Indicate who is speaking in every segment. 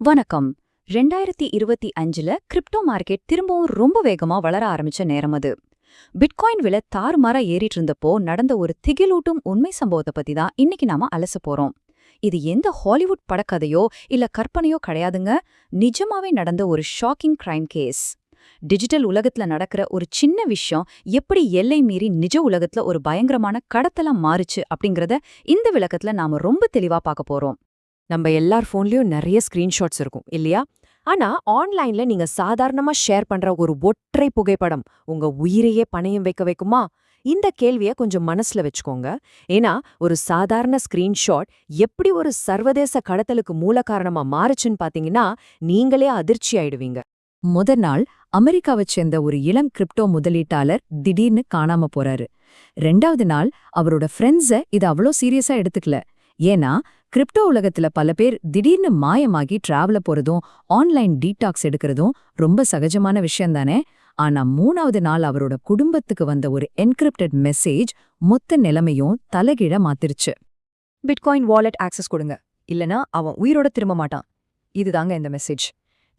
Speaker 1: வணக்கம். 2025ல crypto market திரும்பவும் ரொம்ப வேகமா வளர ஆரம்பிச்ச நேரம் அது. பிட்காயின் விலை தாறுமாறா ஏறிட்டு இருந்தப்போ நடந்த ஒரு திகிலூட்டும் உண்மை சம்பவத்தை பத்தி தான் இன்னைக்கு நாம அலச போறோம். இது எந்த ஹாலிவுட் படக்கதையோ இல்ல கற்பனையோ கிடையாதுங்க. நிஜமாவே நடந்த ஒரு ஷாக்கிங் கிரைம் கேஸ். டிஜிட்டல் உலகத்துல நடக்கிற ஒரு சின்ன விஷயம் எப்படி எல்லை மீறி நிஜ உலகத்துல ஒரு பயங்கரமான கடத்தலா மாறுச்சு அப்படிங்கறத இந்த விளக்கத்துல நாம ரொம்ப தெளிவா பார்க்க போறோம்.
Speaker 2: நம்ம எல்லார் ஃபோன்லயும் நிறைய ஸ்கிரீன்ஷாட்ஸ் இருக்கும் இல்லையா? ஆனா ஆன்லைன்ல நீங்க சாதாரணமா ஷேர் பண்ற ஒரு ஒற்றை புகைப்படம் உங்க உயிரையே பணயம் வைக்குமா? இந்த கேள்விய கொஞ்சம் மனசுல வச்சுக்கோங்க. ஏன்னா ஒரு சாதாரண ஸ்கிரீன்ஷாட் எப்படி ஒரு சர்வதேச கடத்தலுக்கு மூல காரணமா மாறுச்சுன்னு பாத்தீங்கன்னா நீங்களே அதிர்ச்சி ஆயிடுவீங்க.
Speaker 1: முதல் நாள் அமெரிக்காவைச் சேர்ந்த ஒரு இளம் கிரிப்டோ முதலீட்டாளர் திடீர்னு காணாம போறாரு. 2வது நாள் அவரோட ஃப்ரெண்ட்ஸ இது அவ்வளோ சீரியஸா எடுத்துக்கல. ஏன்னா கிரிப்டோ உலகத்துல பல பேர் திடீர்னு மாயமாகி டிராவல போறதும் ஆன்லைன் டீடாக்ஸ் எடுக்கிறதும் ரொம்ப சகஜமான விஷயம்தானே. ஆனா 3வது நாள் அவரோட குடும்பத்துக்கு வந்த ஒரு என்கிரிப்டட் மெசேஜ் மொத்த நிலைமையும் தலைகீழ மாத்திருச்சு.
Speaker 2: பிட்காயின் வாலெட் ஆக்சஸ் கொடுங்க, இல்லனா அவன் உயிரோட திரும்ப மாட்டான். இதுதாங்க இந்த மெசேஜ்.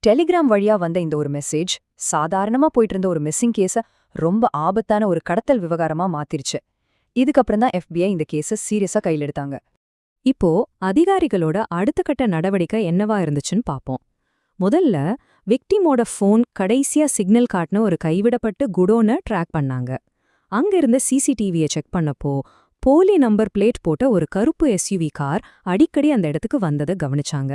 Speaker 2: டெலிகிராம் வழியா வந்த இந்த ஒரு மெசேஜ் சாதாரணமா போயிட்டு இருந்த ஒரு மிஸ்ஸிங் கேஸ ரொம்ப ஆபத்தான ஒரு கடத்தல் விவகாரமா மாத்திருச்சு. இதுக்கப்புறம் தான் FBI இந்த கேஸ சீரியஸா கையில் எடுத்தாங்க.
Speaker 1: இப்போ அதிகாரிகளோட அடுத்த கட்ட நடவடிக்கை என்னவா இருந்துச்சுன்னு பாப்போம். முதல்ல விக்டிமோட ஃபோன் கடைசியா சிக்னல் காட்டின ஒரு கைவிடப்பட்டு குடோனை ட்ராக் பண்ணாங்க. அங்கிருந்த சிசிடிவியை செக் பண்ணப்போ போலி நம்பர் பிளேட் போட்ட ஒரு கருப்பு SUV கார் அடிக்கடி அந்த இடத்துக்கு வந்ததை கவனிச்சாங்க.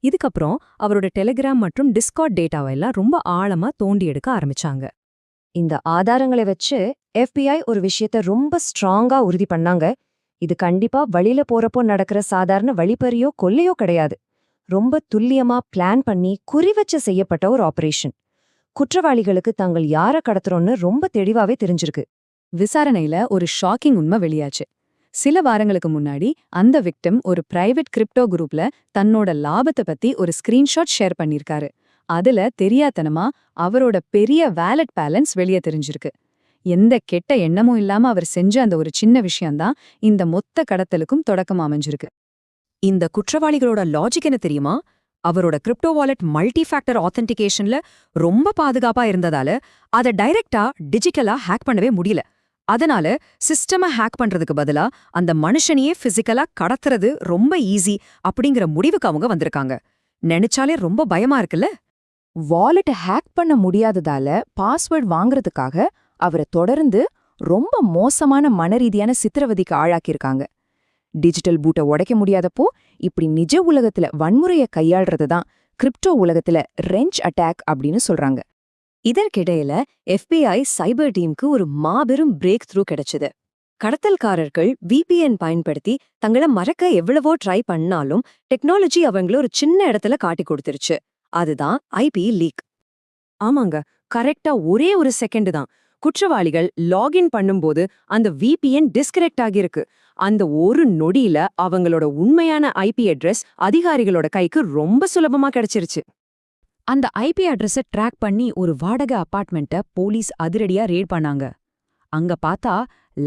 Speaker 1: இதுக்கப்புறம் அவரோட டெலிகிராம் மற்றும் டிஸ்கார்ட் டேட்டாவெல்லாம் ரொம்ப ஆழமா தோண்டி எடுக்க ஆரம்பிச்சாங்க.
Speaker 2: இந்த ஆதாரங்களை வச்சு FBI ஒரு விஷயத்த ரொம்ப ஸ்ட்ராங்கா உறுதி பண்ணாங்க. இது கண்டிப்பா வழியில போறப்போ நடக்கிற சாதாரண வழிப்பறியோ கொள்ளையோ கிடையாது. ரொம்ப துல்லியமா பிளான் பண்ணி குறிவச்ச செய்யப்பட்ட ஒரு ஆபரேஷன். குற்றவாளிகளுக்கு தாங்கள் யார கடத்துறோம்னு ரொம்ப தெளிவாவே தெரிஞ்சிருக்கு.
Speaker 1: விசாரணையில ஒரு ஷாக்கிங் உண்மை வெளியாச்சு. சில வாரங்களுக்கு முன்னாடி அந்த விக்டிம் ஒரு பிரைவேட் கிரிப்டோ குரூப்ல தன்னோட லாபத்தை பத்தி ஒரு ஸ்கிரீன்ஷாட் ஷேர் பண்ணிருக்காரு. அதுல தெரியாதனமா அவரோட பெரிய வேலட் பேலன்ஸ் வெளியே தெரிஞ்சிருக்கு. எந்த கெட்ட எண்ணமும் இல்லாம அவர் செஞ்ச அந்த ஒரு சின்ன விஷயம்தான் இந்த மொத்த கடத்தலுக்கும் தொடக்கம் அமைஞ்சிருக்கு.
Speaker 2: இந்த குற்றவாளிகளோட லாஜிக் என்ன தெரியுமா? அவரோட கிரிப்டோ வாலெட் மல்டி ஃபேக்டர் ஆத்தென்டிகேஷன்ல ரொம்ப பாதுகாப்பா இருந்ததால அதை டைரக்டா டிஜிட்டலா ஹேக் பண்ணவே முடியல. அதனால சிஸ்டமை ஹேக் பண்றதுக்கு பதிலா அந்த மனுஷனையே பிசிக்கலா கடத்துறது ரொம்ப ஈஸி அப்படிங்கிற முடிவுக்கு அவங்க வந்திருக்காங்க. நினைச்சாலே ரொம்ப பயமா இருக்குல்ல?
Speaker 3: வாலெட்டை ஹேக் பண்ண முடியாததால பாஸ்வேர்ட் வாங்குறதுக்காக அவரை தொடர்ந்து ரொம்ப மோசமான மனரீதியான சித்திரவதைக்கு ஆளாக்கியிருக்காங்க. டிஜிட்டல் பூட்டை உடைக்க முடியாதப்போ இப்படி நிஜ உலகத்துல வன்முறையை கையாள்றது தான் கிரிப்டோ உலகத்துல ரெஞ்ச் அட்டாக் அப்படின்னு சொல்றாங்க.
Speaker 2: இதற்கிடையில FBI சைபர் டீமுக்கு ஒரு மாபெரும் பிரேக் த்ரூ கிடைச்சது. கடத்தல்காரர்கள் VPN பயன்படுத்தி தங்களை மறக்க எவ்வளவோ ட்ரை பண்ணாலும் டெக்னாலஜி அவங்கள ஒரு சின்ன இடத்துல காட்டி கொடுத்துருச்சு. அதுதான் IP லீக். ஆமாங்க, கரெக்டா ஒரே ஒரு செகண்ட் தான். குற்றவாளிகள் லாகின் பண்ணும்போது அந்த VPN டிஸ்கனெக்ட் ஆகியிருக்கு. அந்த ஒரு நொடியில அவங்களோட உண்மையான IP அட்ரஸ் அதிகாரிகளோட கைக்கு ரொம்ப சுலபமா கிடைச்சிருச்சு.
Speaker 1: அந்த IP அட்ரஸை ட்ராக் பண்ணி ஒரு வாடகை அபார்ட்மெண்ட்டை போலீஸ் அதிரடியா ரேட் பண்ணாங்க. அங்க பார்த்தா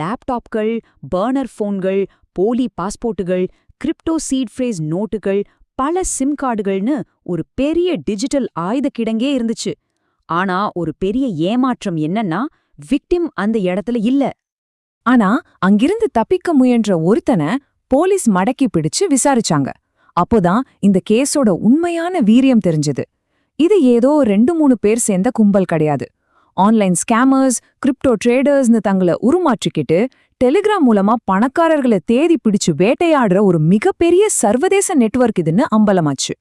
Speaker 1: லேப்டாப்கள், பர்னர் போன்கள், போலி பாஸ்போர்ட்டுகள், கிரிப்டோ சீட் ஃப்ரேஸ் நோட்டுகள், பல சிம் கார்டுகள்னு ஒரு பெரிய டிஜிட்டல் ஆயுத கிடங்கே இருந்துச்சு. ஆனா ஒரு பெரிய ஏமாற்றம் என்னன்னா விக்டிம் அந்த இடத்துல இல்ல.
Speaker 3: ஆனா அங்கிருந்து தப்பிக்க முயன்ற ஒருத்தனை போலீஸ் மடக்கி பிடிச்சு விசாரிச்சாங்க. அப்போதான் இந்த கேஸோட உண்மையான வீரியம் தெரிஞ்சது. இது ஏதோ 2-3 பேர் சேர்ந்த கும்பல் கிடையாது. ஆன்லைன் ஸ்கேமர்ஸ், கிரிப்டோ ட்ரேடர்ஸ்னு தங்களை உருமாற்றிக்கிட்டு டெலிகிராம் மூலமா பணக்காரர்களை தேடி பிடிச்சு வேட்டையாடுற ஒரு மிகப்பெரிய சர்வதேச நெட்வொர்க் இதுன்னு அம்பலமாச்சு.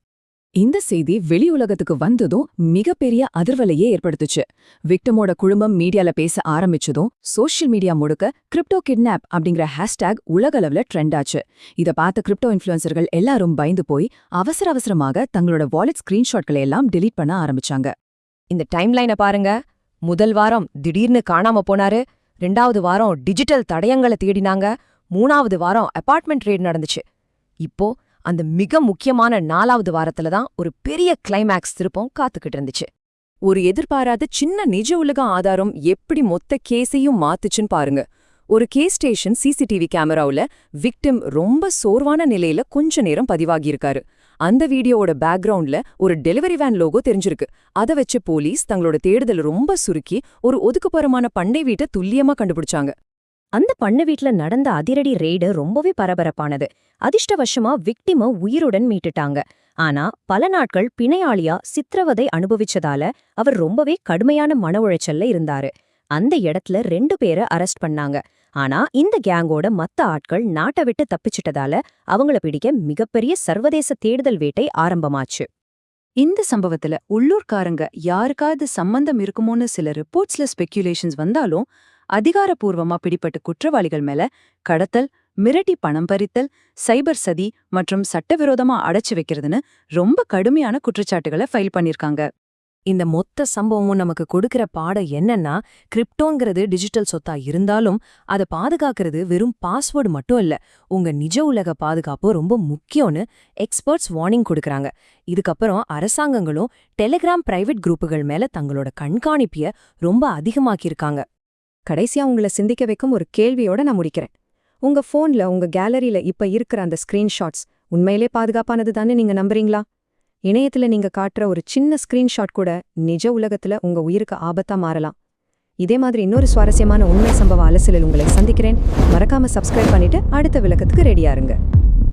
Speaker 3: இந்த செய்தி வெளி உலகத்துக்கு வந்ததும் மிகப்பெரிய அதிர்வலையே ஏற்படுத்துச்சு. விக்டிமோட குடும்பம் மீடியால பேச ஆரம்பிச்சதும் சோஷியல் மீடியா முழுக்க கிரிப்டோ கிட்னாப் அப்படிங்கிற ஹேஷ்டேக் உலகளவுல ட்ரெண்ட் ஆச்சு. இத பார்த்த கிரிப்டோ இன்ஃப்ளூயன்சர்கள் எல்லாரும் பயந்து போய் அவசரமாக தங்களோட வாலெட் ஸ்கிரீன்ஷாட்களை எல்லாம் டெலீட் பண்ண ஆரம்பிச்சாங்க.
Speaker 2: இந்த டைம்லைனை பாருங்க. முதல் வாரம் திடீர்னு காணாம போனாரு. 2வது வாரம் டிஜிட்டல் தடயங்களை தேடினாங்க. 3வது வாரம் அபார்ட்மெண்ட் ரேட் நடந்துச்சு. இப்போ அந்த மிக முக்கியமான 4வது வாரத்துல தான் ஒரு பெரிய கிளைமேக்ஸ் திருப்பம் காத்துக்கிட்டு இருந்துச்சு.
Speaker 3: ஒரு எதிர்பாராத சின்ன நிஜ உலக ஆதாரம் எப்படி மொத்த கேஸையும் மாத்துச்சுன்னு பாருங்க. ஒரு கேஸ் ஸ்டேஷன் CCTV கேமராவுல விக்டிம் ரொம்ப சோர்வான நிலையில கொஞ்ச நேரம் பதிவாகியிருக்காரு. அந்த வீடியோவோட பேக்ரவுண்ட்ல ஒரு டெலிவரி வேன் லோகோ தெரிஞ்சிருக்கு. அத வச்சு போலீஸ் தங்களோட தேடுதல் ரொம்ப சுருக்கி ஒரு ஒதுக்குப்புறமான பண்ணை வீட்டை துல்லியமா கண்டுபிடிச்சாங்க.
Speaker 2: அந்த பண்ணை வீட்ல நடந்த அதிரடி ரெய்டு ரொம்பவே பரபரப்பானது. அதிர்ஷ்டவசமா விக்டிம உயிருடன் மீட்டுட்டாங்க. ஆனா பல நாட்கள் பிணையாளியா சித்திரவதை அனுபவிச்சதால அவர் ரொம்பவே கடுமையான மன உளைச்சல்ல இருந்தாரு. அந்த இடத்துல 2 பேரை அரெஸ்ட் பண்ணாங்க. ஆனா இந்த கேங்கோட மத்த ஆட்கள் நாட்டை விட்டு தப்பிச்சிட்டதால அவங்கள பிடிக்க மிகப்பெரிய சர்வதேச தேடுதல் வேட்டை ஆரம்பமாச்சு.
Speaker 1: இந்த சம்பவத்துல உள்ளூர்காரங்க யாருக்காவது சம்பந்தம் இருக்குமோன்னு சில ரிப்போர்ட்ஸ்ல ஸ்பெக்குலேஷன்ஸ் வந்தாலும் அதிகாரப்பூர்வமா பிடிப்பட்ட குற்றவாளிகள் மேல கடத்தல், மிரட்டி பணம் பறித்தல், சைபர் சதி மற்றும் சட்டவிரோதமா அடைச்சு வைக்கிறதுன்னு ரொம்ப கடுமையான குற்றச்சாட்டுகளை ஃபைல் பண்ணிருக்காங்க.
Speaker 3: இந்த மொத்த சம்பவமும் நமக்கு கொடுக்கிற பாடம் என்னன்னா, கிரிப்டோங்கிறது டிஜிட்டல் சொத்தா இருந்தாலும் அதை பாதுகாக்கிறது வெறும் பாஸ்வேர்டு மட்டும் இல்ல, உங்க நிஜ உலக பாதுகாப்பு ரொம்ப முக்கியம்னு எக்ஸ்பர்ட்ஸ் வார்னிங் கொடுக்கறாங்க. இதுக்கப்புறம் அரசாங்கங்களும் டெலிகிராம் பிரைவேட் குரூப்புகள் மேல தங்களோட கண்காணிப்பிய ரொம்ப அதிகமாக்கியிருக்காங்க.
Speaker 2: கடைசியா உங்களை சிந்திக்க வைக்கும் ஒரு கேள்வியோட நான் முடிக்கிறேன். உங்க போன்ல உங்க கேலரியில இப்ப இருக்கிற அந்த ஸ்கிரீன்ஷாட்ஸ் உண்மையிலே பாதுகாப்பானது தானே நீங்க நம்புறீங்களா? இணையத்துல நீங்க காட்டுற ஒரு சின்ன ஸ்கிரீன்ஷாட் கூட நிஜ உலகத்துல உங்க உயிருக்கு ஆபத்தா மாறலாம். இதே மாதிரி இன்னொரு சுவாரஸ்யமான உண்மை சம்பவ அலசலில் உங்களை சந்திக்கிறேன். மறக்காம சப்ஸ்கிரைப் பண்ணிட்டு அடுத்த விளக்கத்துக்கு ரெடியா இருங்க.